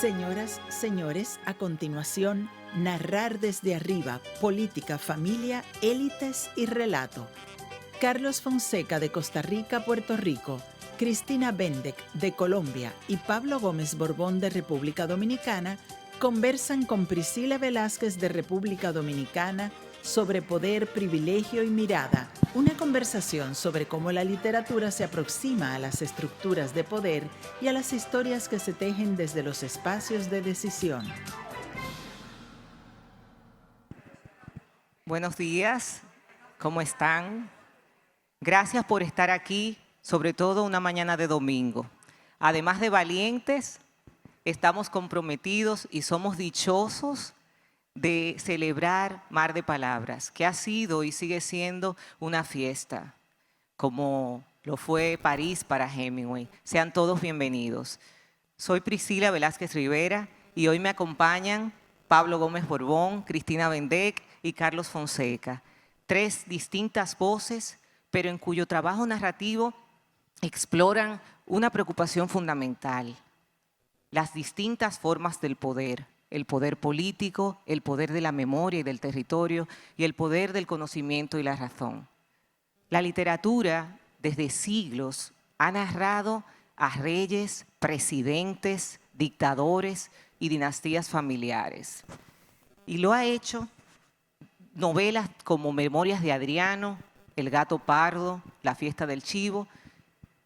Señoras, señores, a continuación, narrar desde arriba, política, familia, élites y relato. Carlos Fonseca de Costa Rica, Puerto Rico, Cristina Bendek de Colombia y Pablo Gómez Borbón de República Dominicana conversan con Priscila Velázquez de República Dominicana sobre poder, privilegio y mirada, una conversación sobre cómo la literatura se aproxima a las estructuras de poder y a las historias que se tejen desde los espacios de decisión. Buenos días, ¿cómo están? Gracias por estar aquí, sobre todo una mañana de domingo. Además de valientes, estamos comprometidos y somos dichosos de celebrar Mar de Palabras, que ha sido y sigue siendo una fiesta, como lo fue París para Hemingway. Sean todos bienvenidos. Soy Priscila Velázquez Rivera y hoy me acompañan Pablo Gómez Borbón, Cristina Bendek y Carlos Fonseca. 3 distintas voces, pero en cuyo trabajo narrativo exploran una preocupación fundamental: las distintas formas del poder. El poder político, el poder de la memoria y del territorio y el poder del conocimiento y la razón. La literatura, desde siglos, ha narrado a reyes, presidentes, dictadores y dinastías familiares. Y lo ha hecho novelas como Memorias de Adriano, El gato pardo, La fiesta del chivo,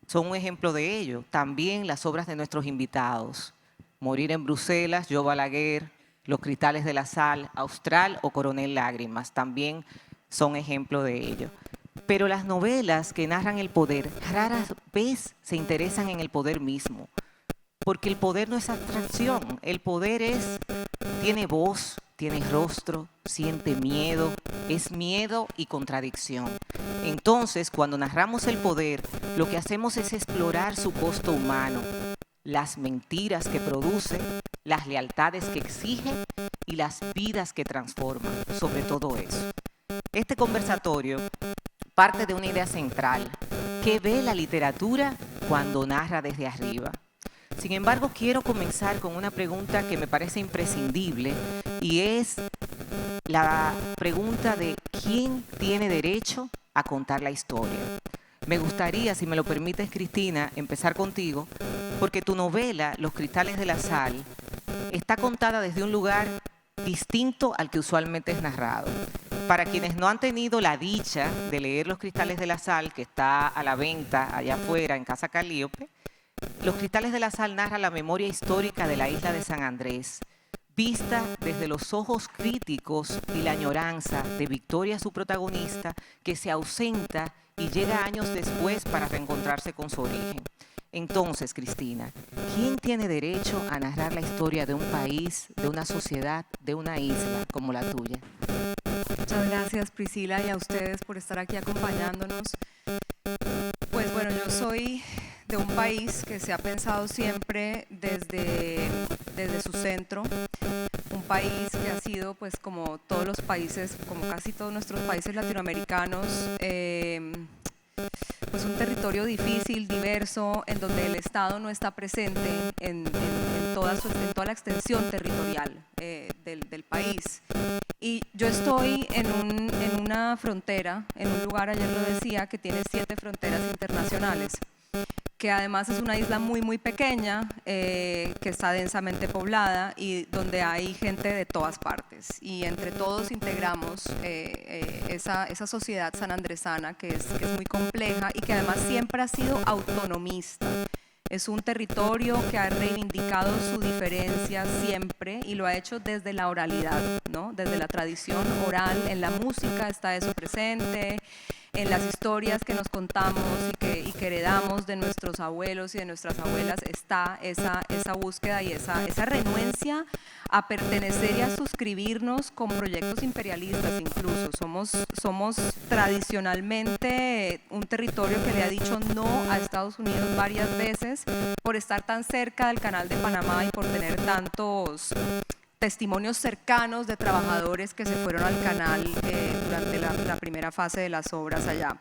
son un ejemplo de ello. También las obras de nuestros invitados: Morir en Bruselas, Joe Balaguer, Los cristales de la sal, Austral o Coronel Lágrimas, también son ejemplo de ello. Pero las novelas que narran el poder rara vez se interesan en el poder mismo, porque el poder no es abstracción, el poder tiene voz, tiene rostro, siente miedo, es miedo y contradicción. Entonces, cuando narramos el poder, lo que hacemos es explorar su costo humano, las mentiras que produce, las lealtades que exige y las vidas que transforma, sobre todo eso. Este conversatorio parte de una idea central: ¿qué ve la literatura cuando narra desde arriba? Sin embargo, quiero comenzar con una pregunta que me parece imprescindible, y es la pregunta de ¿quién tiene derecho a contar la historia? Me gustaría, si me lo permites, Cristina, empezar contigo, porque tu novela, Los cristales de la sal, está contada desde un lugar distinto al que usualmente es narrado. Para quienes no han tenido la dicha de leer Los cristales de la sal, que está a la venta allá afuera en Casa Calíope, Los cristales de la sal narra la memoria histórica de la isla de San Andrés, vista desde los ojos críticos y la añoranza de Victoria, su protagonista, que se ausenta y llega años después para reencontrarse con su origen. Entonces, Cristina, ¿quién tiene derecho a narrar la historia de un país, de una sociedad, de una isla como la tuya? Muchas gracias, Priscila, y a ustedes por estar aquí acompañándonos. Pues bueno, yo soy de un país que se ha pensado siempre desde su centro, un país que ha sido, pues como todos los países, como casi todos nuestros países latinoamericanos, pues un territorio difícil, diverso, en donde el Estado no está presente en toda la extensión territorial del país. Y yo estoy en una frontera, en un lugar, ayer lo decía, que tiene 7 fronteras internacionales, que además es una isla muy, muy pequeña, que está densamente poblada y donde hay gente de todas partes. Y entre todos integramos esa sociedad sanandresana que es muy compleja y que además siempre ha sido autonomista. Es un territorio que ha reivindicado su diferencia siempre y lo ha hecho desde la oralidad, ¿no? Desde la tradición oral. En la música está eso presente, en las historias que nos contamos y que heredamos de nuestros abuelos y de nuestras abuelas está esa búsqueda y esa renuencia a pertenecer y a suscribirnos con proyectos imperialistas incluso. Somos tradicionalmente un territorio que le ha dicho no a Estados Unidos varias veces por estar tan cerca del Canal de Panamá y por tener tantos testimonios cercanos de trabajadores que se fueron al canal durante la primera fase de las obras allá.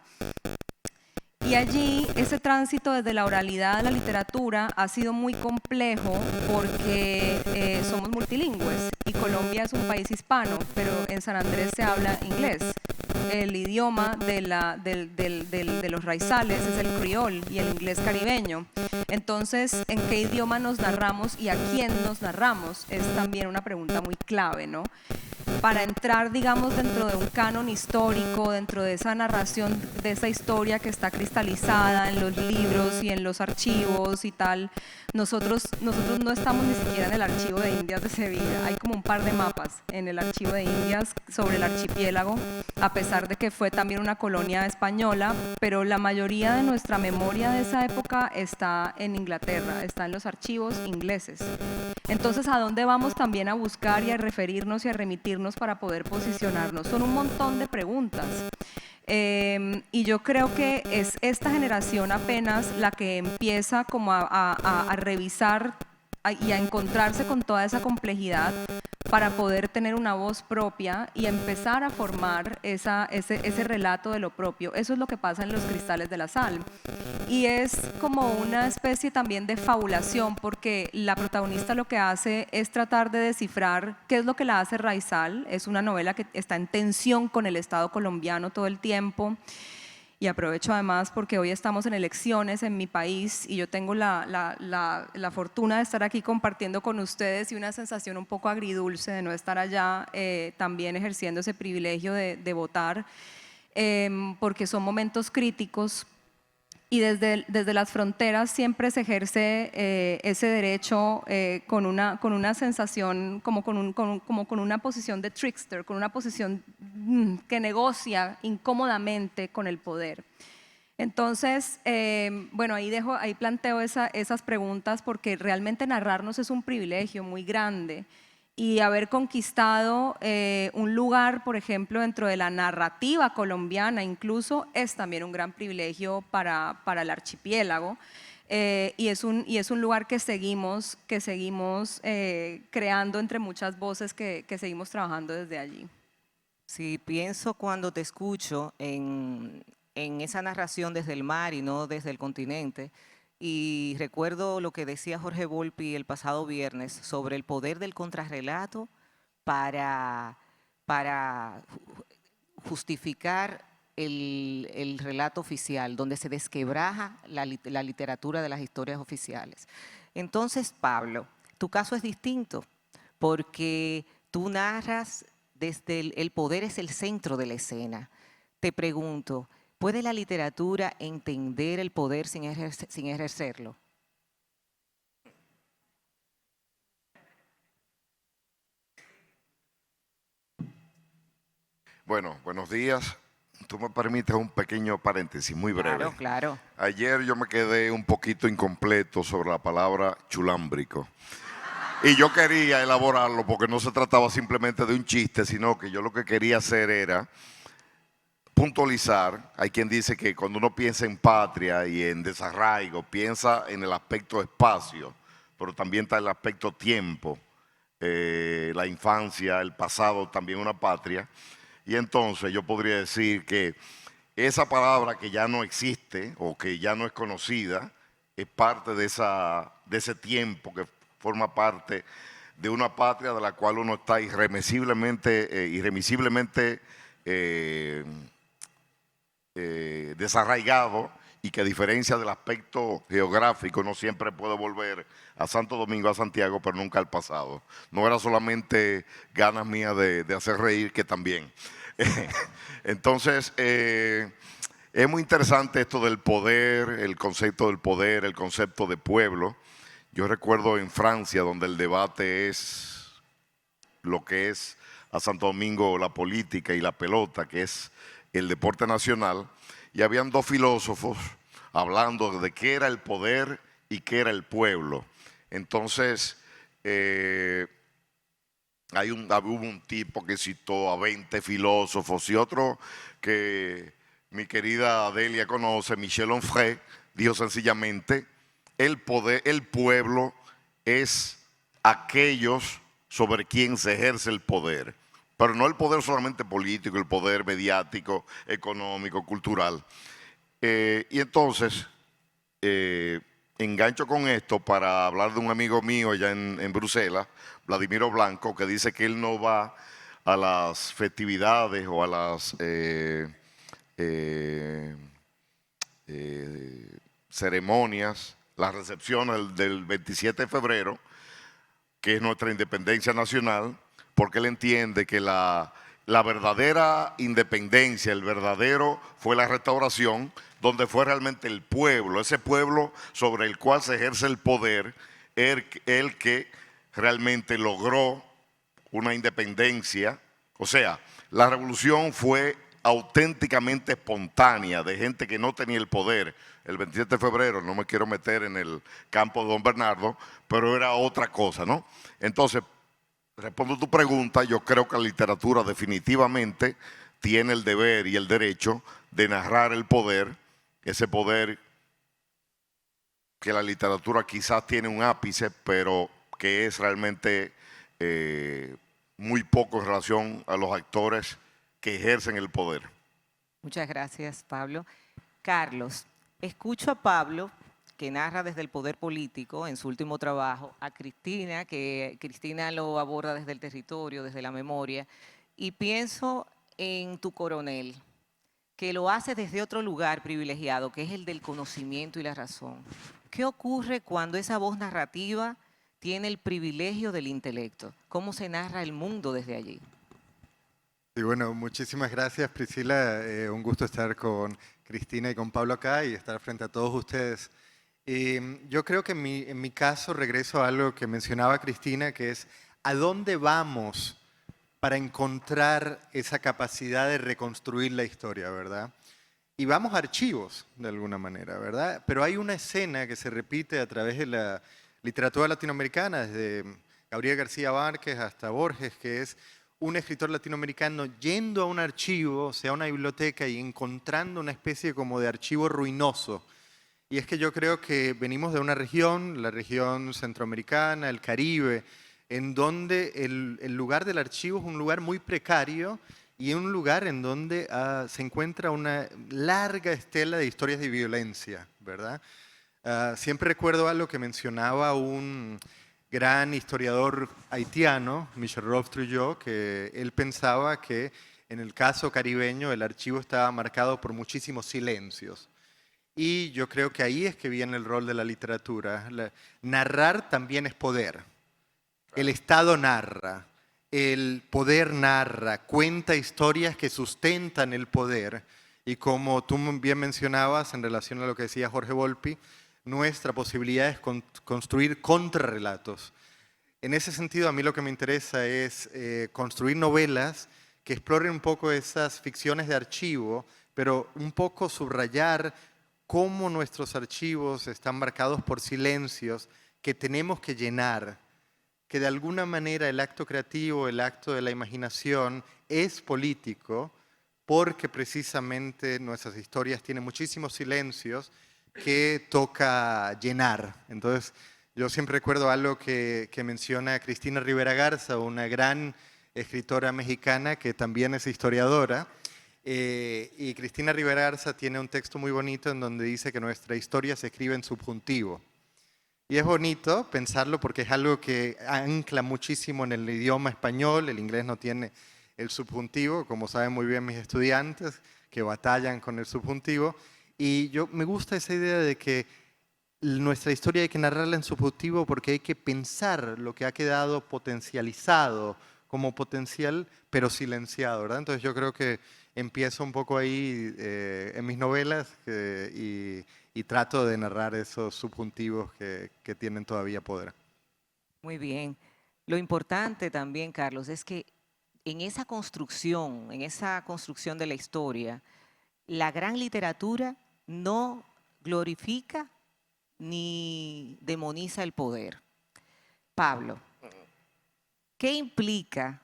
Y Y allí ese tránsito desde la oralidad a la literatura ha sido muy complejo porque somos multilingües y Colombia es un país hispano, pero en San Andrés se habla inglés. El idioma de los raizales es el criol y el inglés caribeño. Entonces, ¿en qué idioma nos narramos y a quién nos narramos? Es también una pregunta muy clave, ¿no? Para entrar, digamos, dentro de un canon histórico, dentro de esa narración, de esa historia que está cristalizada en los libros y en los archivos y tal, nosotros no estamos ni siquiera en el archivo de Indias de Sevilla. Hay como un par de mapas en el archivo de Indias sobre el archipiélago, a pesar de que fue también una colonia española, pero la mayoría de nuestra memoria de esa época está en Inglaterra, está en los archivos ingleses. Entonces, ¿a dónde vamos también a buscar y a referirnos y a remitirnos para poder posicionarnos? Son un montón de preguntas. Y yo creo que es esta generación apenas la que empieza como a revisar y a encontrarse con toda esa complejidad para poder tener una voz propia y empezar a formar ese relato de lo propio. Eso es lo que pasa en Los Cristales de la Sal. Y es como una especie también de fabulación, porque la protagonista lo que hace es tratar de descifrar qué es lo que la hace raizal. Es una novela que está en tensión con el Estado colombiano todo el tiempo. Y aprovecho además porque hoy estamos en elecciones en mi país y yo tengo la fortuna de estar aquí compartiendo con ustedes y una sensación un poco agridulce de no estar allá también ejerciendo ese privilegio de votar, porque son momentos críticos. Y desde las fronteras siempre se ejerce ese derecho con una sensación, como con una posición de trickster, con una posición que negocia incómodamente con el poder. Entonces, bueno, ahí planteo esas preguntas porque realmente narrarnos es un privilegio muy grande. Y haber conquistado un lugar, por ejemplo, dentro de la narrativa colombiana incluso, es también un gran privilegio para el archipiélago. Y es un lugar que seguimos creando entre muchas voces que seguimos trabajando desde allí. Sí, pienso cuando te escucho en esa narración desde el mar y no desde el continente. Y recuerdo lo que decía Jorge Volpi el pasado viernes sobre el poder del contrarrelato para justificar el relato oficial, donde se desquebraja la literatura de las historias oficiales. Entonces, Pablo, tu caso es distinto porque tú narras desde el poder es el centro de la escena. Te pregunto, ¿puede la literatura entender el poder sin ejercerlo? Bueno, buenos días. Tú me permites un pequeño paréntesis, muy breve. Claro, claro. Ayer yo me quedé un poquito incompleto sobre la palabra chulámbrico. Y yo quería elaborarlo porque no se trataba simplemente de un chiste, sino que yo lo que quería hacer era puntualizar. Hay quien dice que cuando uno piensa en patria y en desarraigo, piensa en el aspecto espacio, pero también está el aspecto tiempo, la infancia, el pasado, también una patria. Y entonces yo podría decir que esa palabra que ya no existe o que ya no es conocida es parte de ese tiempo que forma parte de una patria de la cual uno está irremisiblemente desarraigado y que a diferencia del aspecto geográfico no siempre puede volver a Santo Domingo, a Santiago, pero nunca al pasado. No era solamente ganas mías de hacer reír, que también. Entonces, es muy interesante esto del poder, el concepto del poder, el concepto de pueblo. Yo recuerdo en Francia, donde el debate es lo que es a Santo Domingo la política y la pelota, que es el deporte nacional, y habían dos filósofos hablando de qué era el poder y qué era el pueblo. Entonces, hubo un tipo que citó a 20 filósofos y otro que mi querida Adelia conoce, Michel Onfray, dijo sencillamente, el pueblo es aquellos sobre quien se ejerce el poder. Pero no el poder solamente político, el poder mediático, económico, cultural. Y entonces, engancho con esto para hablar de un amigo mío allá en Bruselas, Vladimiro Blanco, que dice que él no va a las festividades o a las ceremonias, las recepciones del 27 de febrero, que es nuestra independencia nacional, porque él entiende que la verdadera independencia, el verdadero fue la restauración, donde fue realmente el pueblo, ese pueblo sobre el cual se ejerce el poder, el que realmente logró una independencia. O sea, la revolución fue auténticamente espontánea, de gente que no tenía el poder. El 27 de febrero, no me quiero meter en el campo de Don Bernardo, pero era otra cosa, ¿no? Entonces, respondo a tu pregunta, yo creo que la literatura definitivamente tiene el deber y el derecho de narrar el poder, ese poder que la literatura quizás tiene un ápice, pero que es realmente muy poco en relación a los actores que ejercen el poder. Muchas gracias, Pablo. Carlos, escucho a Pablo, que narra desde el poder político en su último trabajo, a Cristina, que Cristina lo aborda desde el territorio, desde la memoria, y pienso en tu coronel, que lo hace desde otro lugar privilegiado, que es el del conocimiento y la razón. ¿Qué ocurre cuando esa voz narrativa tiene el privilegio del intelecto? ¿Cómo se narra el mundo desde allí? Sí, bueno, muchísimas gracias, Priscila. Un gusto estar con Cristina y con Pablo acá y estar frente a todos ustedes. Yo creo que en mi caso regreso a algo que mencionaba Cristina, que es ¿a dónde vamos para encontrar esa capacidad de reconstruir la historia, verdad? Y vamos a archivos, de alguna manera, ¿verdad? Pero hay una escena que se repite a través de la literatura latinoamericana, desde Gabriel García Márquez hasta Borges, que es un escritor latinoamericano yendo a un archivo, o sea, a una biblioteca, y encontrando una especie como de archivo ruinoso. Y es que yo creo que venimos de una región, la región centroamericana, el Caribe, en donde el lugar del archivo es un lugar muy precario y un lugar en donde se encuentra una larga estela de historias de violencia, ¿verdad? Siempre recuerdo algo que mencionaba un gran historiador haitiano, Michel Robbe-Trujillo, que él pensaba que en el caso caribeño el archivo estaba marcado por muchísimos silencios. Y yo creo que ahí es que viene el rol de la literatura. Narrar también es poder. El Estado narra, el poder narra, cuenta historias que sustentan el poder. Y como tú bien mencionabas en relación a lo que decía Jorge Volpi, nuestra posibilidad es construir contrarrelatos. En ese sentido, a mí lo que me interesa es construir novelas que exploren un poco esas ficciones de archivo, pero un poco subrayar cómo nuestros archivos están marcados por silencios que tenemos que llenar, que de alguna manera el acto creativo, el acto de la imaginación es político, porque precisamente nuestras historias tienen muchísimos silencios que toca llenar. Entonces, yo siempre recuerdo algo que menciona Cristina Rivera Garza, una gran escritora mexicana que también es historiadora. Y Cristina Rivera Garza tiene un texto muy bonito en donde dice que nuestra historia se escribe en subjuntivo. Y es bonito pensarlo porque es algo que ancla muchísimo en el idioma español. El inglés no tiene el subjuntivo, como saben muy bien mis estudiantes, que batallan con el subjuntivo. Y me gusta esa idea de que nuestra historia hay que narrarla en subjuntivo porque hay que pensar lo que ha quedado potencializado como potencial, pero silenciado, ¿verdad? Entonces yo creo que empiezo un poco ahí en mis novelas y trato de narrar esos subjuntivos que tienen todavía poder. Muy bien. Lo importante también, Carlos, es que en esa construcción de la historia, la gran literatura no glorifica ni demoniza el poder. Pablo, ¿qué implica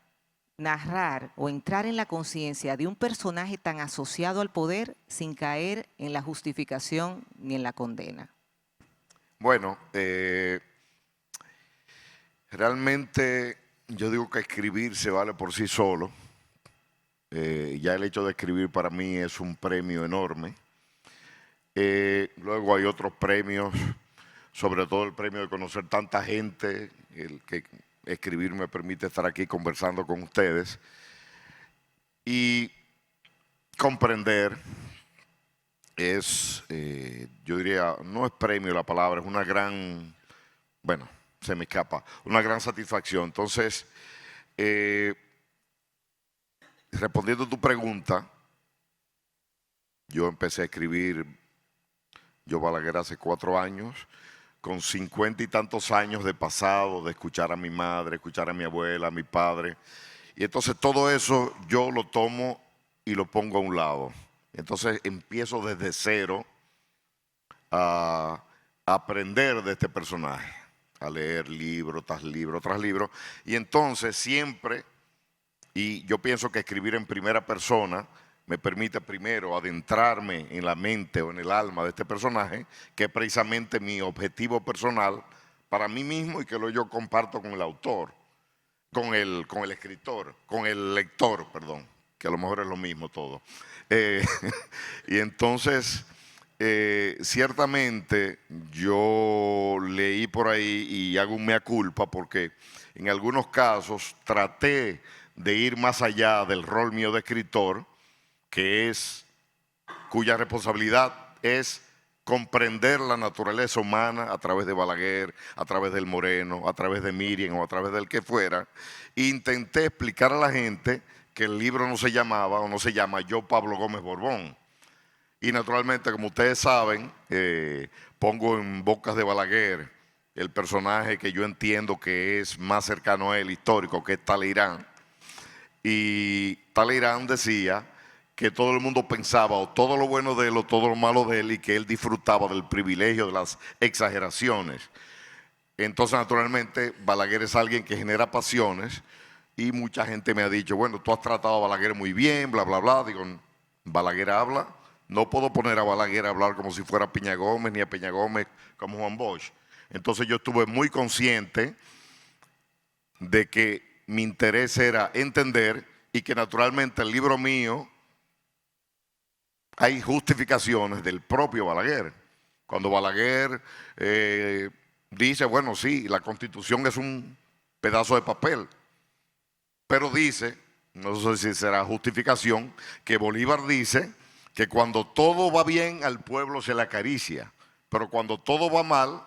narrar o entrar en la conciencia de un personaje tan asociado al poder sin caer en la justificación ni en la condena? Bueno, realmente yo digo que escribir se vale por sí solo. Ya el hecho de escribir para mí es un premio enorme. Luego hay otros premios, sobre todo el premio de conocer tanta gente, el que escribir me permite estar aquí conversando con ustedes y comprender es, yo diría, no es premio la palabra, es una gran, bueno, se me escapa, una gran satisfacción. Entonces, respondiendo a tu pregunta, yo empecé a escribir Yo Balaguer hace 4 años, con 50 y tantos años de pasado, de escuchar a mi madre, escuchar a mi abuela, a mi padre. Y entonces todo eso yo lo tomo y lo pongo a un lado. Entonces empiezo desde cero a aprender de este personaje, a leer libro tras libro tras libro. Y entonces siempre, y yo pienso que escribir en primera persona me permite primero adentrarme en la mente o en el alma de este personaje, que es precisamente mi objetivo personal para mí mismo y que lo yo comparto con el autor, con el escritor, con el lector, perdón, que a lo mejor es lo mismo todo. Y entonces, ciertamente yo leí por ahí y hago un mea culpa porque en algunos casos traté de ir más allá del rol mío de escritor, cuya responsabilidad es comprender la naturaleza humana a través de Balaguer, a través del Moreno, a través de Miriam o a través del que fuera. Intenté explicar a la gente que el libro no se llamaba o no se llama Yo Pablo Gómez Borbón. Y naturalmente, como ustedes saben, pongo en bocas de Balaguer el personaje que yo entiendo que es más cercano a él, histórico, que es Talleyrand. Y Talleyrand decía que todo el mundo pensaba o todo lo bueno de él o todo lo malo de él y que él disfrutaba del privilegio de las exageraciones. Entonces, naturalmente, Balaguer es alguien que genera pasiones y mucha gente me ha dicho, bueno, tú has tratado a Balaguer muy bien, bla, bla, bla. Digo, Balaguer habla, no puedo poner a Balaguer a hablar como si fuera Peña Gómez ni a Peña Gómez como Juan Bosch. Entonces yo estuve muy consciente de que mi interés era entender y que naturalmente el libro mío hay justificaciones del propio Balaguer. Cuando Balaguer dice, bueno, sí, la Constitución es un pedazo de papel, pero dice, no sé si será justificación, que Bolívar dice que cuando todo va bien al pueblo se le acaricia, pero cuando todo va mal,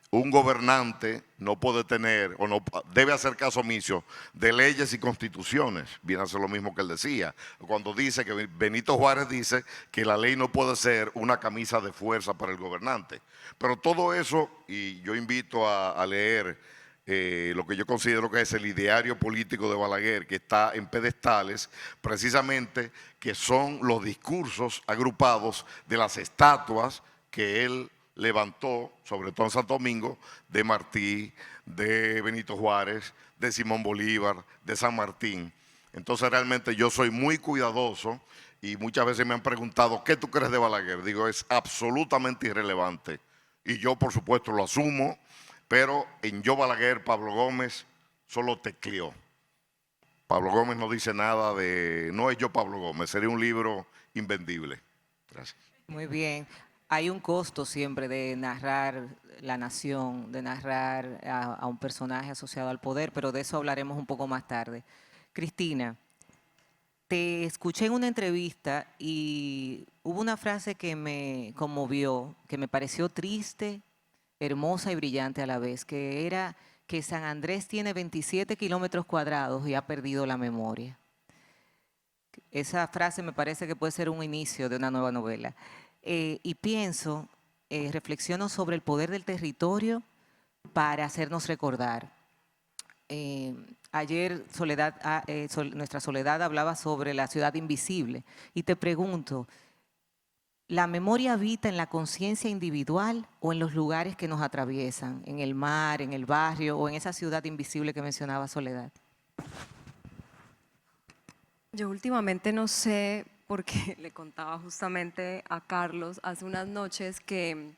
un gobernante no puede tener o no debe hacer caso omiso de leyes y constituciones. Viene a ser lo mismo que él decía. Cuando dice que Benito Juárez dice que la ley no puede ser una camisa de fuerza para el gobernante. Pero todo eso, y yo invito a leer lo que yo considero que es el ideario político de Balaguer, que está en pedestales, precisamente que son los discursos agrupados de las estatuas que él levantó, sobre todo en Santo Domingo, de Martí, de Benito Juárez, de Simón Bolívar, de San Martín. Entonces realmente yo soy muy cuidadoso y muchas veces me han preguntado, ¿qué tú crees de Balaguer? Digo, es absolutamente irrelevante. Y yo por supuesto lo asumo, pero en Yo Balaguer, Pablo Gómez solo tecleó. Pablo Gómez no dice nada de, no es Yo Pablo Gómez, sería un libro invendible. Gracias. Muy bien. Hay un costo siempre de narrar la nación, de narrar a un personaje asociado al poder, pero de eso hablaremos un poco más tarde. Cristina, te escuché en una entrevista y hubo una frase que me conmovió, que me pareció triste, hermosa y brillante a la vez, que era que San Andrés tiene 27 kilómetros cuadrados y ha perdido la memoria. Esa frase me parece que puede ser un inicio de una nueva novela. Y pienso, reflexiono sobre el poder del territorio para hacernos recordar. Ayer nuestra Soledad hablaba sobre la ciudad invisible y te pregunto, ¿la memoria habita en la conciencia individual o en los lugares que nos atraviesan, en el mar, en el barrio o en esa ciudad invisible que mencionaba Soledad? Yo últimamente no sé, porque le contaba justamente a Carlos hace unas noches que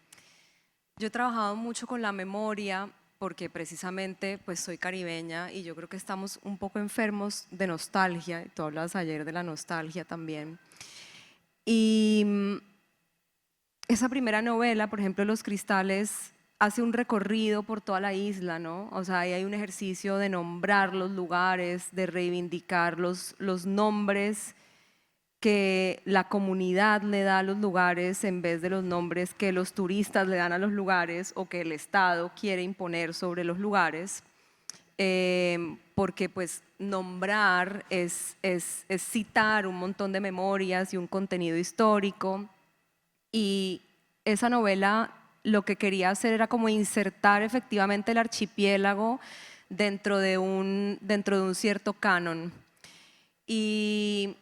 yo he trabajado mucho con la memoria porque precisamente pues soy caribeña y yo creo que estamos un poco enfermos de nostalgia, tú hablabas ayer de la nostalgia también. Y esa primera novela, por ejemplo, Los Cristales, hace un recorrido por toda la isla, ¿no? O sea, ahí hay un ejercicio de nombrar los lugares, de reivindicar los nombres que la comunidad le da a los lugares en vez de los nombres que los turistas le dan a los lugares o que el Estado quiere imponer sobre los lugares, porque pues nombrar es citar un montón de memorias y un contenido histórico, y esa novela lo que quería hacer era como insertar efectivamente el archipiélago dentro de un cierto canon. Y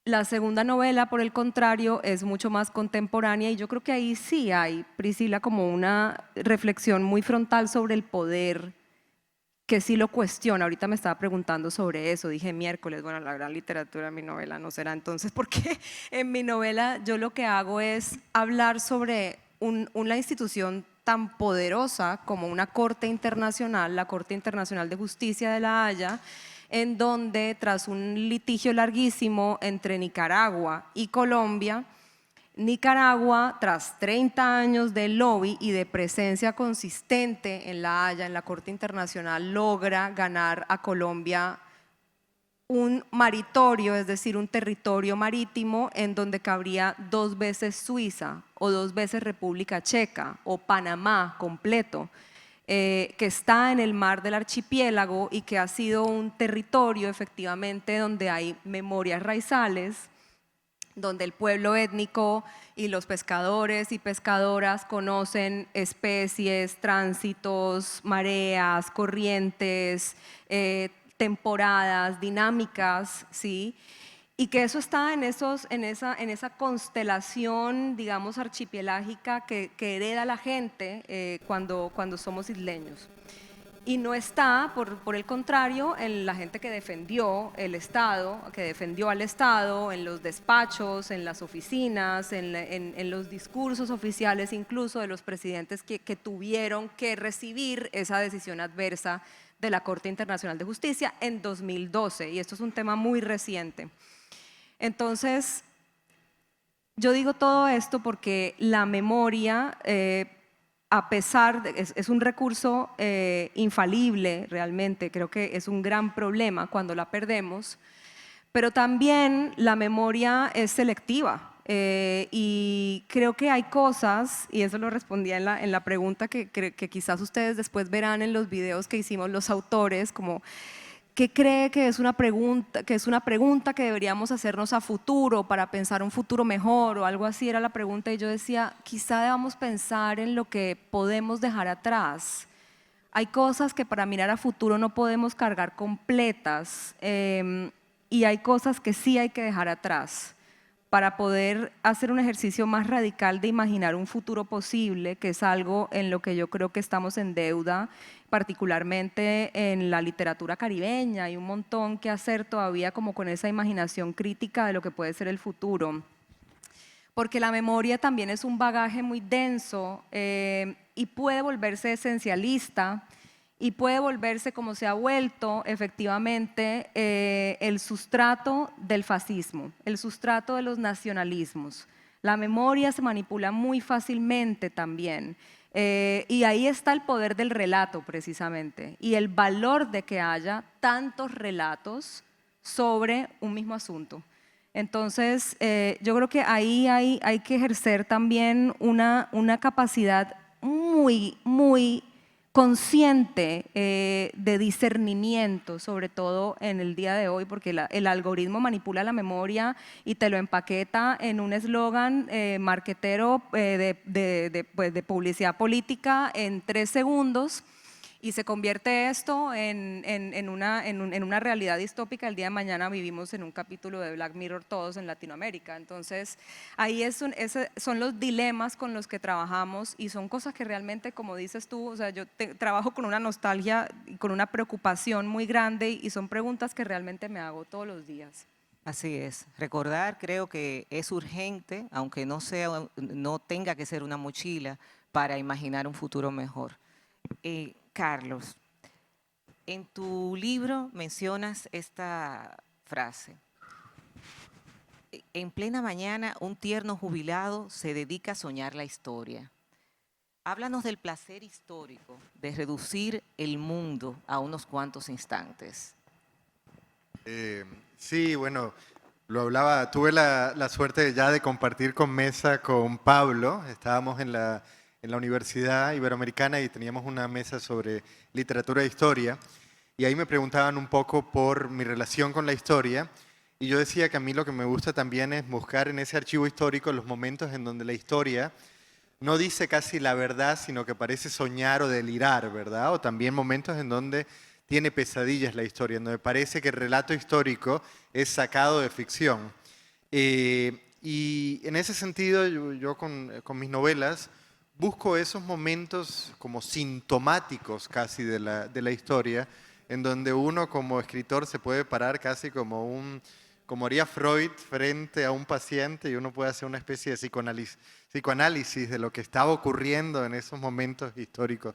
la segunda novela, por el contrario, es mucho más contemporánea, y yo creo que ahí sí hay, Priscila, como una reflexión muy frontal sobre el poder, que sí lo cuestiona. Ahorita me estaba preguntando sobre eso, dije miércoles, bueno, la gran literatura en mi novela no será entonces, porque en mi novela yo lo que hago es hablar sobre una institución tan poderosa como una Corte Internacional, la Corte Internacional de Justicia de La Haya, en donde tras un litigio larguísimo entre Nicaragua y Colombia, Nicaragua, tras 30 años de lobby y de presencia consistente en La Haya, en la Corte Internacional, logra ganar a Colombia un maritorio, es decir, un territorio marítimo en donde cabría 2 veces Suiza o 2 veces República Checa o Panamá completo, que está en el mar del archipiélago y que ha sido un territorio efectivamente donde hay memorias raizales, donde el pueblo étnico y los pescadores y pescadoras conocen especies, tránsitos, mareas, corrientes, temporadas, dinámicas, ¿sí? Y que eso está en esa constelación, digamos, archipelágica que hereda la gente cuando somos isleños. Y no está, por el contrario, en la gente que defendió el Estado, que defendió al Estado, en los despachos, en las oficinas, en los discursos oficiales incluso de los presidentes que tuvieron que recibir esa decisión adversa de la Corte Internacional de Justicia en 2012, y esto es un tema muy reciente. Entonces, yo digo todo esto porque la memoria, a pesar de es un recurso infalible realmente, creo que es un gran problema cuando la perdemos, pero también la memoria es selectiva. Y creo que hay cosas, y eso lo respondía en la pregunta que quizás ustedes después verán en los videos que hicimos los autores, como ¿qué cree que es una pregunta que deberíamos hacernos a futuro para pensar un futuro mejor o algo así? Era la pregunta, y yo decía, quizá debamos pensar en lo que podemos dejar atrás. Hay cosas que para mirar a futuro no podemos cargar completas, y hay cosas que sí hay que dejar atrás para poder hacer un ejercicio más radical de imaginar un futuro posible, que es algo en lo que yo creo que estamos en deuda, particularmente en la literatura caribeña. Hay un montón que hacer todavía como con esa imaginación crítica de lo que puede ser el futuro. Porque la memoria también es un bagaje muy denso y puede volverse esencialista, y puede volverse, como se ha vuelto efectivamente, el sustrato del fascismo, el sustrato de los nacionalismos. La memoria se manipula muy fácilmente también, y ahí está el poder del relato precisamente, y el valor de que haya tantos relatos sobre un mismo asunto. Entonces, yo creo que ahí hay que ejercer también una capacidad muy, muy consciente de discernimiento, sobre todo en el día de hoy, porque el algoritmo manipula la memoria y te lo empaqueta en un eslogan marquetero de publicidad política en 3 segundos, y se convierte esto en una realidad distópica. El día de mañana vivimos en un capítulo de Black Mirror todos en Latinoamérica. Entonces, ahí son los dilemas con los que trabajamos, y son cosas que realmente, como dices tú, o sea, yo trabajo con una nostalgia y con una preocupación muy grande, y son preguntas que realmente me hago todos los días. Así es. Recordar, creo que es urgente, aunque no tenga que ser una mochila, para imaginar un futuro mejor. Carlos, en tu libro mencionas esta frase: en plena mañana un tierno jubilado se dedica a soñar la historia. Háblanos del placer histórico de reducir el mundo a unos cuantos instantes. Sí, bueno, lo hablaba, tuve la suerte ya de compartir con mesa con Pablo. Estábamos en la Universidad Iberoamericana y teníamos una mesa sobre literatura e historia. Y ahí me preguntaban un poco por mi relación con la historia. Y yo decía que a mí lo que me gusta también es buscar en ese archivo histórico los momentos en donde la historia no dice casi la verdad, sino que parece soñar o delirar, ¿verdad? O también momentos en donde tiene pesadillas la historia, en donde parece que el relato histórico es sacado de ficción. Y en ese sentido, yo con mis novelas busco esos momentos como sintomáticos casi de la historia, en donde uno como escritor se puede parar casi como haría Freud frente a un paciente y uno puede hacer una especie de psicoanálisis de lo que estaba ocurriendo en esos momentos históricos.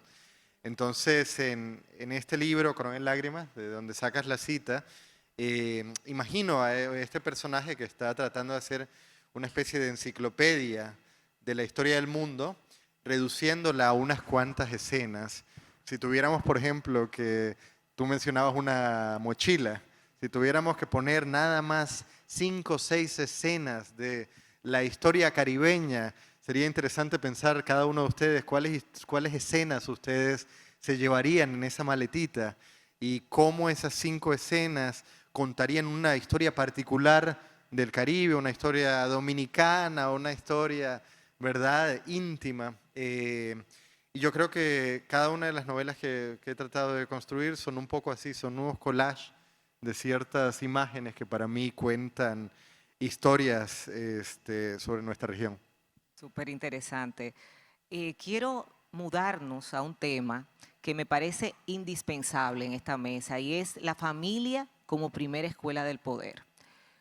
Entonces, en este libro, Coronel Lágrimas, de donde sacas la cita, imagino a este personaje que está tratando de hacer una especie de enciclopedia de la historia del mundo, reduciéndola a unas cuantas escenas. Si tuviéramos, por ejemplo, que tú mencionabas una mochila, si tuviéramos que poner nada más 5 o 6 escenas de la historia caribeña, sería interesante pensar cada uno de ustedes cuáles escenas ustedes se llevarían en esa maletita y cómo esas 5 escenas contarían una historia particular del Caribe, una historia dominicana, una historia, ¿verdad?, íntima. Y yo creo que cada una de las novelas que he tratado de construir son un poco así, son unos collages de ciertas imágenes que para mí cuentan historias sobre nuestra región. Súper interesante. Quiero mudarnos a un tema que me parece indispensable en esta mesa y es la familia como primera escuela del poder.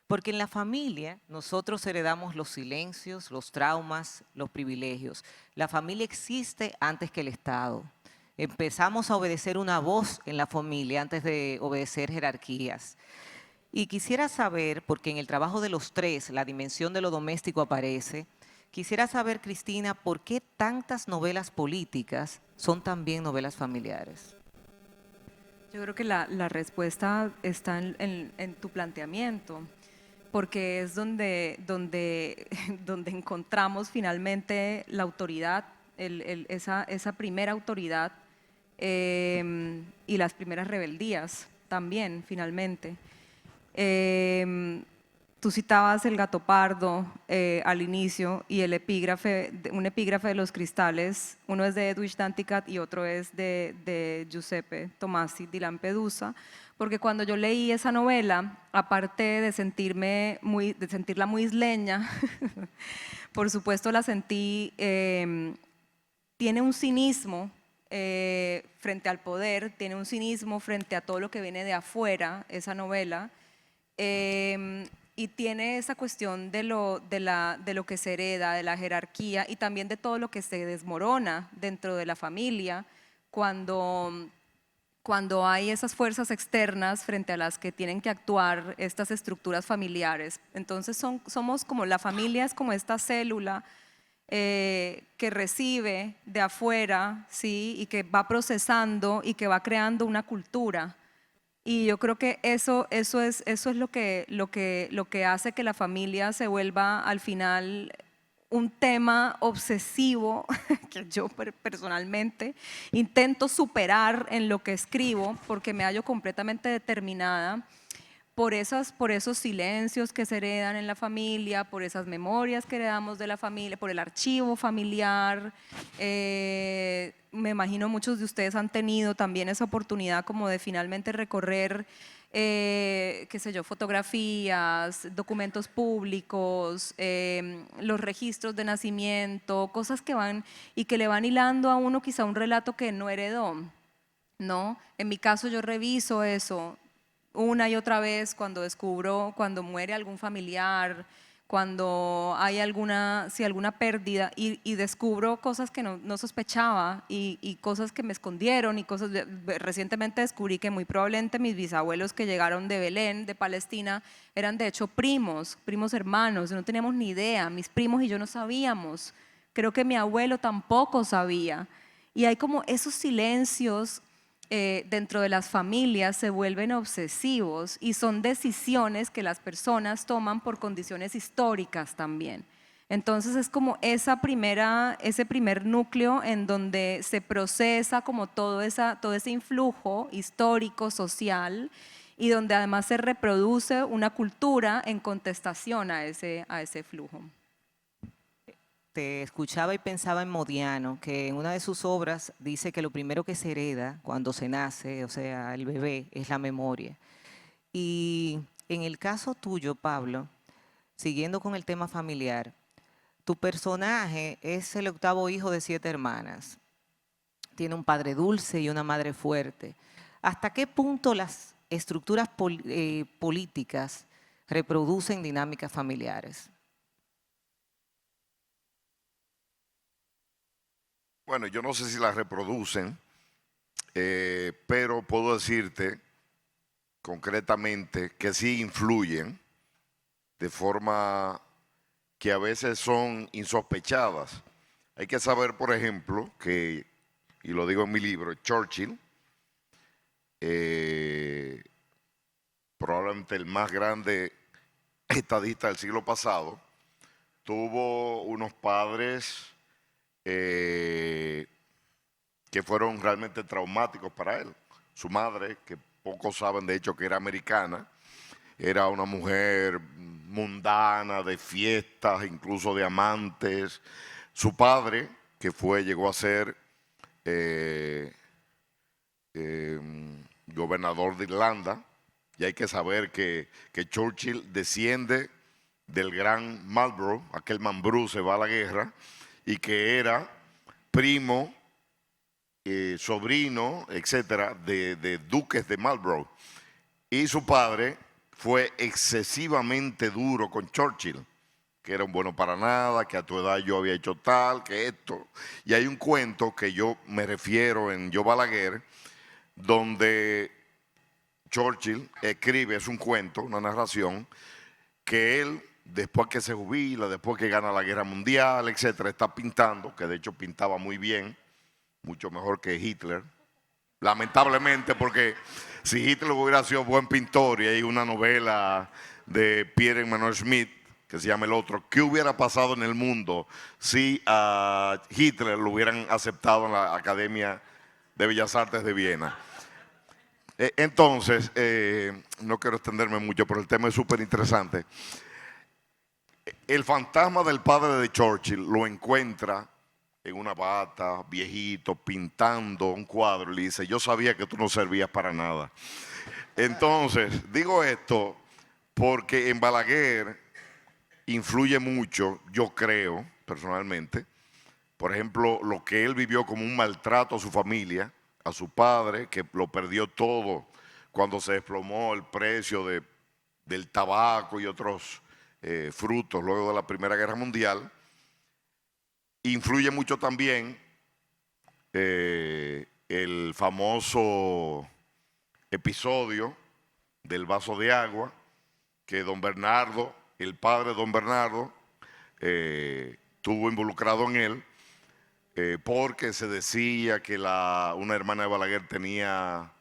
Porque en la familia nosotros heredamos los silencios, los traumas, los privilegios. La familia existe antes que el Estado. Empezamos a obedecer una voz en la familia antes de obedecer jerarquías. Y quisiera saber, porque en el trabajo de los tres la dimensión de lo doméstico aparece, quisiera saber, Cristina, ¿por qué tantas novelas políticas son también novelas familiares? Yo creo que la respuesta está en tu planteamiento, porque es donde encontramos finalmente la autoridad, esa primera autoridad y las primeras rebeldías también, finalmente. Tú citabas El gato pardo al inicio y un epígrafe de Los cristales, uno es de Edwidge Danticat y otro es de Giuseppe Tomasi di Lampedusa, porque cuando yo leí esa novela, aparte de sentirla muy isleña, por supuesto la sentí, tiene un cinismo frente al poder, tiene un cinismo frente a todo lo que viene de afuera, esa novela, y tiene esa cuestión de lo que se hereda, de la jerarquía y también de todo lo que se desmorona dentro de la familia cuando hay esas fuerzas externas frente a las que tienen que actuar estas estructuras familiares. Entonces somos como la familia, es como esta célula que recibe de afuera, ¿sí? Y que va procesando y que va creando una cultura. Y yo creo que eso es lo que hace que la familia se vuelva al final un tema obsesivo que yo personalmente intento superar en lo que escribo porque me hallo completamente determinada por esos silencios que se heredan en la familia, por esas memorias que heredamos de la familia, por el archivo familiar. Me imagino muchos de ustedes han tenido también esa oportunidad como de finalmente recorrer, qué sé yo, fotografías, documentos públicos, los registros de nacimiento, cosas que van y que le van hilando a uno quizá un relato que no heredó, ¿no? En mi caso yo reviso eso una y otra vez cuando muere algún familiar, cuando hay alguna pérdida y descubro cosas que no sospechaba y cosas que me escondieron y cosas. Recientemente descubrí que muy probablemente mis bisabuelos que llegaron de Belén, de Palestina, eran de hecho primos hermanos, no teníamos ni idea, mis primos y yo no sabíamos, creo que mi abuelo tampoco sabía. Y hay como esos silencios dentro de las familias se vuelven obsesivos y son decisiones que las personas toman por condiciones históricas también. Entonces es como ese primer núcleo en donde se procesa como todo ese influjo histórico, social, y donde además se reproduce una cultura en contestación a ese flujo. Te escuchaba y pensaba en Modiano, que en una de sus obras dice que lo primero que se hereda cuando se nace, o sea, el bebé, es la memoria. Y en el caso tuyo, Pablo, siguiendo con el tema familiar, tu personaje es el 8º hijo de 7 hermanas. Tiene un padre dulce y una madre fuerte. ¿Hasta qué punto las estructuras políticas reproducen dinámicas familiares? Bueno, yo no sé si las reproducen, pero puedo decirte concretamente que sí influyen de forma que a veces son insospechadas. Hay que saber, por ejemplo, que, y lo digo en mi libro, Churchill, probablemente el más grande estadista del siglo pasado, tuvo unos padres que fueron realmente traumáticos para él. Su madre, que pocos saben de hecho que era americana, era una mujer mundana, de fiestas, incluso de amantes. Su padre, que llegó a ser gobernador de Irlanda, y hay que saber que Churchill desciende del gran Marlborough, aquel Mambrú se va a la guerra, y que era primo, sobrino, etcétera, de duques de Marlborough. Y su padre fue excesivamente duro con Churchill, que era un bueno para nada, que a tu edad yo había hecho tal, que esto. Y hay un cuento que yo me refiero en Yo Balaguer, donde Churchill escribe, es un cuento, una narración, que él, después que se jubila, después que gana la guerra mundial, etcétera, está pintando, que de hecho pintaba muy bien, mucho mejor que Hitler, lamentablemente, porque si Hitler hubiera sido buen pintor, y hay una novela de Pierre Emmanuel Schmitt que se llama El Otro, ¿qué hubiera pasado en el mundo si a Hitler lo hubieran aceptado en la Academia de Bellas Artes de Viena? Entonces, no quiero extenderme mucho, pero el tema es súper interesante. El fantasma del padre de Churchill lo encuentra en una bata, viejito, pintando un cuadro, y le dice: yo sabía que tú no servías para nada. Entonces, digo esto porque en Balaguer influye mucho, yo creo, personalmente, por ejemplo, lo que él vivió como un maltrato a su familia, a su padre, que lo perdió todo cuando se desplomó el precio del tabaco y otros frutos luego de la Primera Guerra Mundial. Influye mucho también el famoso episodio del vaso de agua, que don Bernardo, el padre de don Bernardo, estuvo involucrado en él, porque se decía que una hermana de Balaguer tenía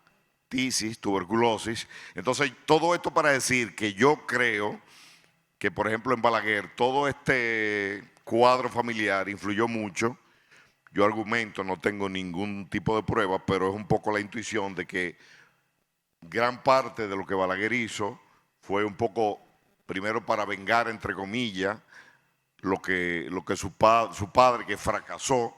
tisis, tuberculosis. Entonces, todo esto para decir que yo creo que, por ejemplo, en Balaguer, todo este cuadro familiar influyó mucho. Yo argumento, no tengo ningún tipo de prueba, pero es un poco la intuición de que gran parte de lo que Balaguer hizo fue un poco, primero para vengar, entre comillas, lo que su padre, que fracasó.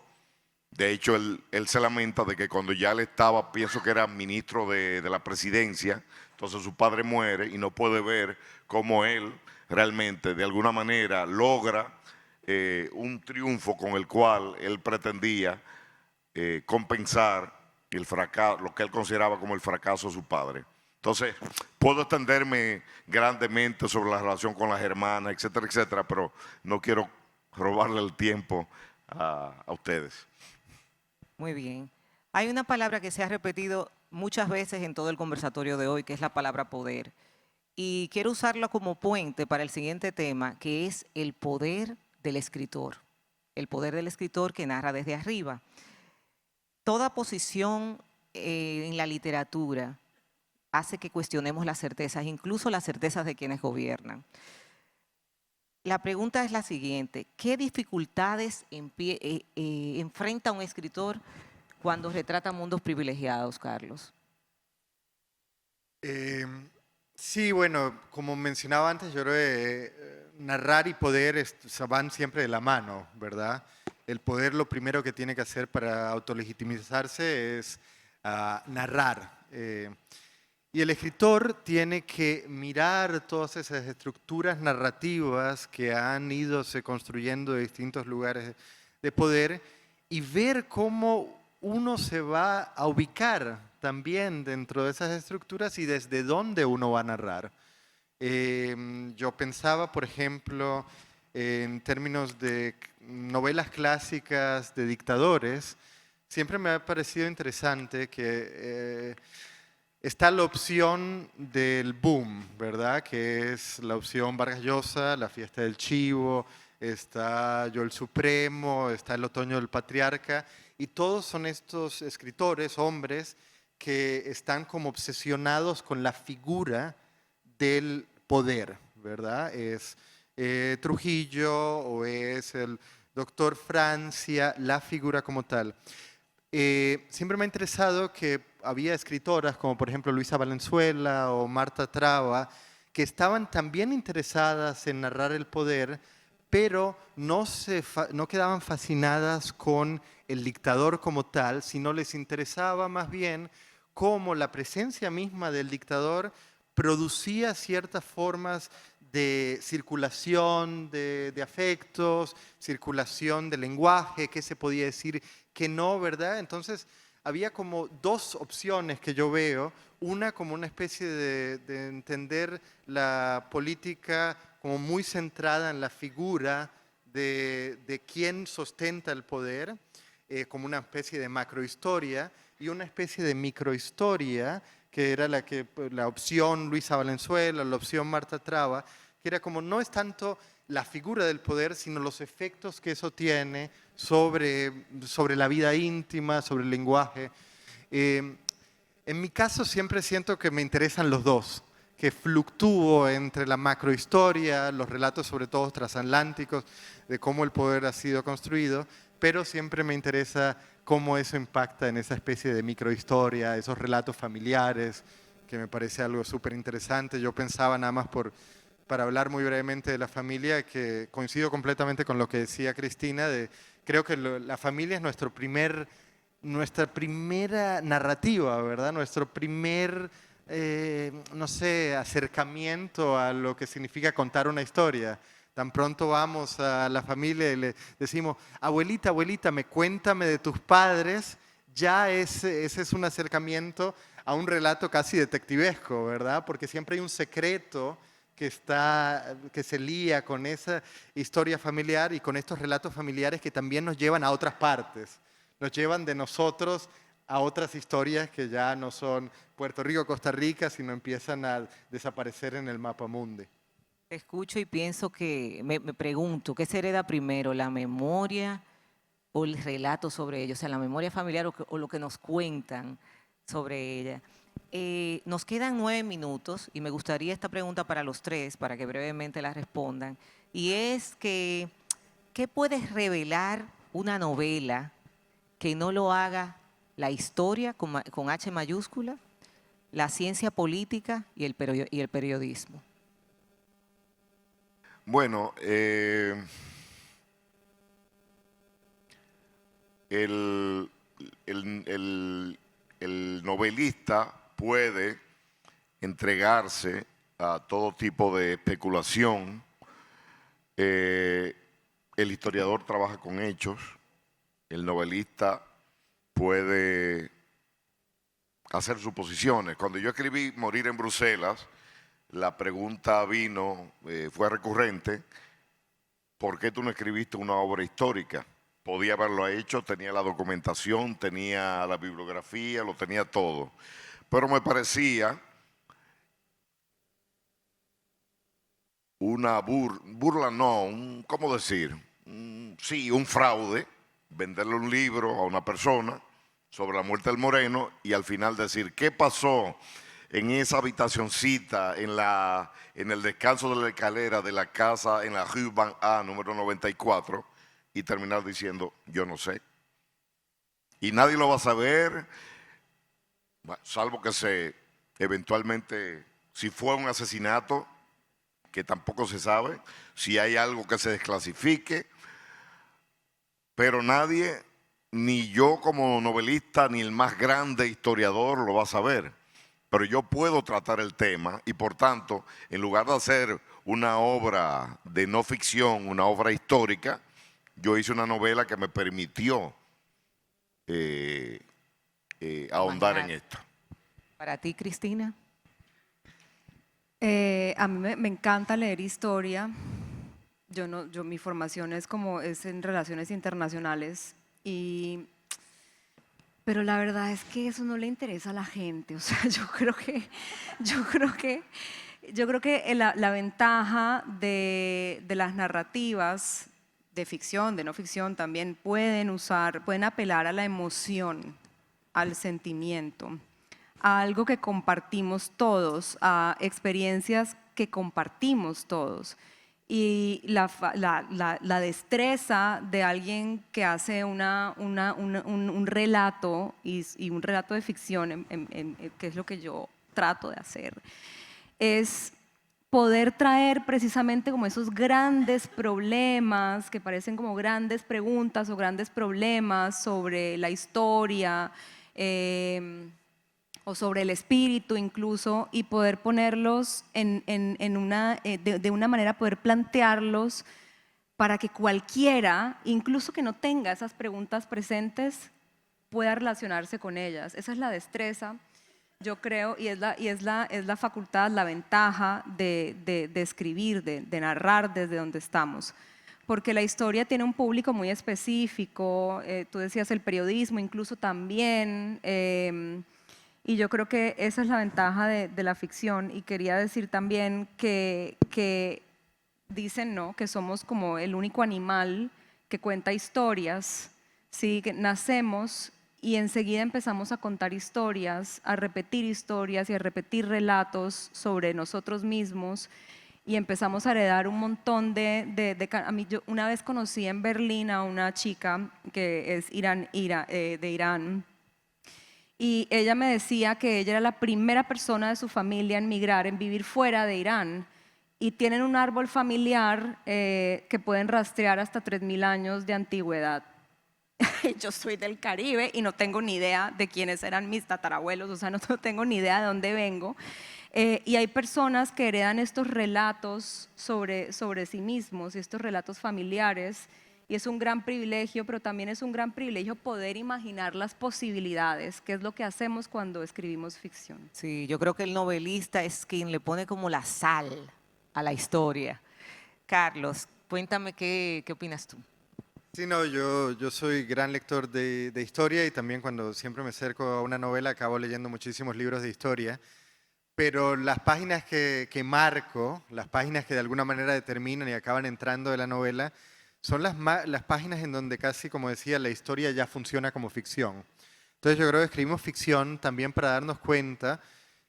De hecho, él se lamenta de que cuando ya él estaba, pienso que era ministro de la presidencia, entonces su padre muere y no puede ver cómo él realmente, de alguna manera, logra un triunfo con el cual él pretendía compensar el fracaso, lo que él consideraba como el fracaso de su padre. Entonces, puedo extenderme grandemente sobre la relación con las hermanas, etcétera, etcétera, pero no quiero robarle el tiempo a ustedes. Muy bien. Hay una palabra que se ha repetido muchas veces en todo el conversatorio de hoy, que es la palabra poder. Y quiero usarla como puente para el siguiente tema, que es el poder del escritor. El poder del escritor que narra desde arriba. Toda posición en la literatura hace que cuestionemos las certezas, incluso las certezas de quienes gobiernan. La pregunta es la siguiente: ¿qué dificultades enfrenta un escritor cuando retrata mundos privilegiados, Carlos? Sí, bueno, como mencionaba antes, yo creo que narrar y poder van siempre de la mano, ¿verdad? El poder lo primero que tiene que hacer para autolegitimizarse es narrar. Y el escritor tiene que mirar todas esas estructuras narrativas que han ido se construyendo de distintos lugares de poder y ver cómo uno se va a ubicar también dentro de esas estructuras y desde dónde uno va a narrar. Yo pensaba, por ejemplo, en términos de novelas clásicas de dictadores, siempre me ha parecido interesante que está la opción del boom, ¿verdad? Que es la opción Vargas Llosa, La fiesta del chivo, está Yo el Supremo, está El otoño del patriarca, y todos son estos escritores, hombres, que están como obsesionados con la figura del poder, ¿verdad? Es Trujillo o es el doctor Francia, la figura como tal. Siempre me ha interesado que había escritoras como por ejemplo Luisa Valenzuela o Marta Traba que estaban también interesadas en narrar el poder, pero no quedaban fascinadas con el dictador como tal, sino les interesaba más bien cómo la presencia misma del dictador producía ciertas formas de circulación de afectos, circulación de lenguaje, qué se podía decir, qué no, ¿verdad? Entonces había como dos opciones que yo veo, una como una especie de entender la política como muy centrada en la figura de quién sostenta el poder, como una especie de macrohistoria, y una especie de microhistoria, que era la opción Luisa Valenzuela, la opción Marta Traba, que era como no es tanto la figura del poder, sino los efectos que eso tiene sobre la vida íntima, sobre el lenguaje. En mi caso siempre siento que me interesan los dos, que fluctúo entre la macrohistoria, los relatos sobre todo transatlánticos, de cómo el poder ha sido construido, pero siempre me interesa cómo eso impacta en esa especie de microhistoria, esos relatos familiares, que me parece algo súper interesante. Yo pensaba nada más para hablar muy brevemente de la familia, que coincido completamente con lo que decía Cristina, creo que la familia es nuestra primera narrativa, ¿verdad? Nuestro primer, no sé, acercamiento a lo que significa contar una historia. Tan pronto vamos a la familia y le decimos, abuelita, abuelita, cuéntame de tus padres, ya ese es un acercamiento a un relato casi detectivesco, ¿verdad? Porque siempre hay un secreto que se lía con esa historia familiar y con estos relatos familiares que también nos llevan a otras partes, nos llevan de nosotros a otras historias que ya no son Puerto Rico, Costa Rica, sino empiezan a desaparecer en el mapa mundi. Escucho y pienso que, me pregunto, ¿qué se hereda primero, la memoria o el relato sobre ello? O sea, la memoria familiar o lo que nos cuentan sobre ella. Nos quedan 9 minutos y me gustaría esta pregunta para los tres, para que brevemente la respondan. Y es que, ¿qué puede revelar una novela que no lo haga la historia con H mayúscula, la ciencia política y el periodismo? Bueno, el novelista puede entregarse a todo tipo de especulación. El historiador trabaja con hechos. El novelista puede hacer suposiciones. Cuando yo escribí Morir en Bruselas, la pregunta fue recurrente: ¿por qué tú no escribiste una obra histórica? Podía haberlo hecho, tenía la documentación, tenía la bibliografía, lo tenía todo. Pero me parecía una burla, no, ¿cómo decir? Sí, un fraude, venderle un libro a una persona sobre la muerte del Moreno y al final decir, ¿qué pasó en esa habitacioncita, en el descanso de la escalera de la casa en la Rue Van A, número 94, y terminar diciendo, yo no sé. Y nadie lo va a saber, salvo que eventualmente, si fue un asesinato, que tampoco se sabe, si hay algo que se desclasifique, pero nadie, ni yo como novelista, ni el más grande historiador lo va a saber. Pero yo puedo tratar el tema y por tanto, en lugar de hacer una obra de no ficción, una obra histórica, yo hice una novela que me permitió ahondar en esto. Para ti, Cristina. A mí me encanta leer historia. Mi formación es en relaciones internacionales, pero la verdad es que eso no le interesa a la gente. O sea, yo creo que la ventaja de las narrativas de ficción, de no ficción, también pueden apelar a la emoción, al sentimiento, a algo que compartimos todos, a experiencias que compartimos todos. Y la destreza de alguien que hace un relato y un relato de ficción, que es lo que yo trato de hacer, es poder traer precisamente como esos grandes problemas que parecen como grandes preguntas o grandes problemas sobre la historia, o sobre el espíritu incluso, y poder ponerlos de una manera, poder plantearlos para que cualquiera, incluso que no tenga esas preguntas presentes, pueda relacionarse con ellas. Esa es la destreza, yo creo, y es la facultad, la ventaja de escribir, de narrar desde donde estamos. Porque la historia tiene un público muy específico, tú decías el periodismo incluso también, y yo creo que esa es la ventaja de la ficción. Y quería decir también que dicen, ¿no?, que somos como el único animal que cuenta historias, ¿sí? Que nacemos y enseguida empezamos a contar historias, a repetir historias y a repetir relatos sobre nosotros mismos, y empezamos a heredar un montón yo una vez conocí en Berlín a una chica que es de Irán, y ella me decía que ella era la primera persona de su familia en migrar, en vivir fuera de Irán, y tienen un árbol familiar que pueden rastrear hasta 3000 años de antigüedad. Yo soy del Caribe y no tengo ni idea de quiénes eran mis tatarabuelos, o sea, no tengo ni idea de dónde vengo. Y hay personas que heredan estos relatos sobre sí mismos y estos relatos familiares, y es un gran privilegio, pero también es un gran privilegio poder imaginar las posibilidades, que es lo que hacemos cuando escribimos ficción. Sí, yo creo que el novelista es quien le pone como la sal a la historia. Carlos, cuéntame qué opinas tú. Sí, no, yo soy gran lector de historia, y también cuando siempre me acerco a una novela acabo leyendo muchísimos libros de historia, pero las páginas que marco, las páginas que de alguna manera determinan y acaban entrando de la novela, son las páginas en donde casi, como decía, la historia ya funciona como ficción. Entonces yo creo que escribimos ficción también para darnos cuenta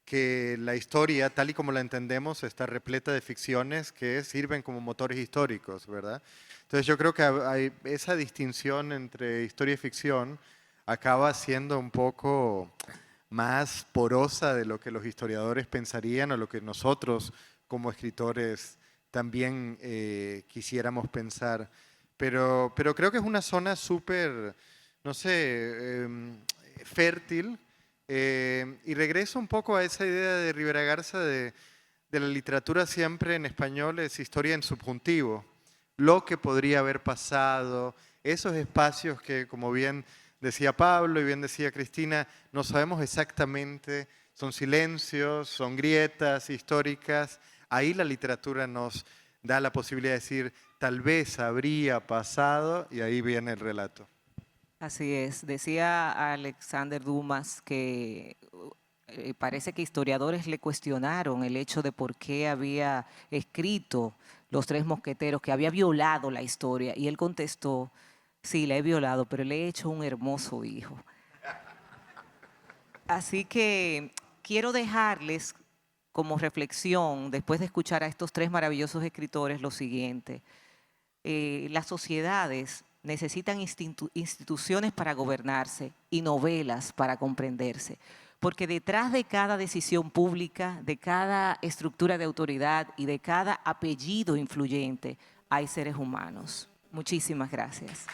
que la historia, tal y como la entendemos, está repleta de ficciones que sirven como motores históricos, ¿verdad? Entonces yo creo que esa distinción entre historia y ficción acaba siendo un poco más porosa de lo que los historiadores pensarían o lo que nosotros como escritores también quisiéramos pensar. Pero creo que es una zona súper, no sé, fértil. Y regreso un poco a esa idea de Rivera Garza de la literatura siempre en español es historia en subjuntivo. Lo que podría haber pasado, esos espacios que, como bien decía Pablo y bien decía Cristina, no sabemos exactamente, son silencios, son grietas históricas. Ahí la literatura nos da la posibilidad de decir, tal vez habría pasado, y ahí viene el relato. Así es. Decía Alexander Dumas que parece que historiadores le cuestionaron el hecho de por qué había escrito Los Tres Mosqueteros, que había violado la historia. Y él contestó, sí, la he violado, pero le he hecho un hermoso hijo. Así que quiero dejarles como reflexión, después de escuchar a estos tres maravillosos escritores, lo siguiente. Las sociedades necesitan instituciones para gobernarse y novelas para comprenderse. Porque detrás de cada decisión pública, de cada estructura de autoridad y de cada apellido influyente, hay seres humanos. Muchísimas gracias.